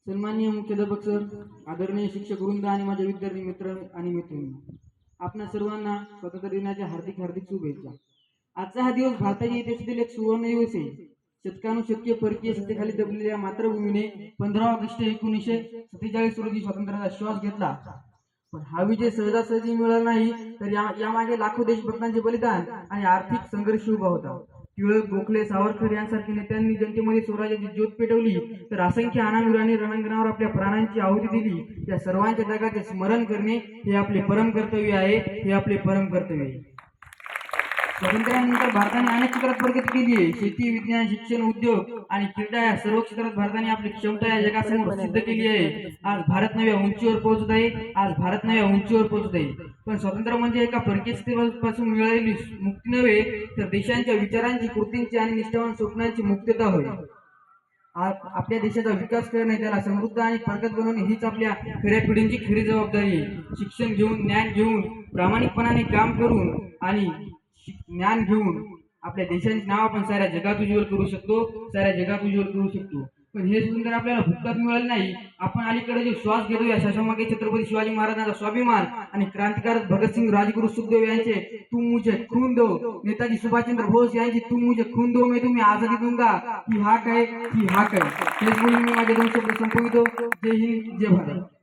सन्माननीय मुख्याध्यापक सर, आदरणीय शिक्षक वृंद आणि माझे विद्यार्थी मित्र आणि मैत्रिणी, आपणा सर्वांना स्वातंत्र्य दिनाच्या हार्दिक हार्दिक शुभेच्छा। आजचा हा दिवस भारताच्या इतिहासातील एक सुवर्ण दिवस आहे। शतकानुशतके परकीय सत्तेखाली दबलेल्या मातृभूमीने 15 ऑगस्ट 1947 रोजी स्वातंत्र्याचा श्वास घेतला। पण हा विजय सहजासहजी मिळाला नाही, तर यामागे लाखो देशभक्तांचे बलिदान आणि आर्थिक संघर्ष उभा होता। टिळक, गोखले, सावरकर यांसारख्या नेत्यांनी जनतेमध्ये स्वराज्याची ज्योत पेटवली, तर असंख्य अनावीरांनी रणांगणावर आपल्या प्राणांची आहुती दिली। या सर्वांच्या त्यागाचे स्मरण करणे हे आपले परम कर्तव्य आहे, हे आपले परम कर्तव्य आहे। स्वातंत्र्यानंतर भारताने अनेक क्षेत्रात प्रगती केली आहे। शेती, विज्ञान, शिक्षण, उद्योग आणि क्रीडा या सर्व क्षेत्रात भारताने आपली क्षमता या जगासमोर सिद्ध केली आहे। आज भारत नव्या उंचीवर पोहोचत आहे, आज भारत नव्या उंचीवर पोहोचत आहे। पण स्वातंत्र्य म्हणजे एका परकीय सत्तेपासून मिळालेली मुक्ती नव्हे, तर देशांच्या विचारांची, कृतींची आणि निष्ठावान स्वप्नांची मुक्तता होय। आज आपल्या देशाचा विकास करणे, त्याला समृद्ध आणि प्रगत बनवणे हीच आपल्या खऱ्या पिढींची खरी जबाबदारी आहे। शिक्षण घेऊन, ज्ञान घेऊन, प्रामाणिकपणाने काम करून आणि ज्ञान घेऊन आपल्या देशाचे नाव आपण साऱ्या जगात उज्ज्वल करू शकतो, साऱ्या जगात उज्ज्वल करू शकतो। पण हे सुंदर आपल्याला भुक्तात मिळालं नाही। आपण अलीकडे जो श्वास घेतो, या श्वासामागे छत्रपती शिवाजी महाराजांचा स्वाभिमान आणि क्रांतिकारक भगतसिंग, राजगुरु सुखदेव यांचे तुम मुझे खून दो, नेताजी सुभाषचंद्र बोस यांची तुम मुझे खून दो मैं तुम्हें आजादी दूंगा ही हाक आहे, ही हाक आहे। हेच बोलून मी माझे 2 शब्द संपवितो। जय हिंद, जय भारत।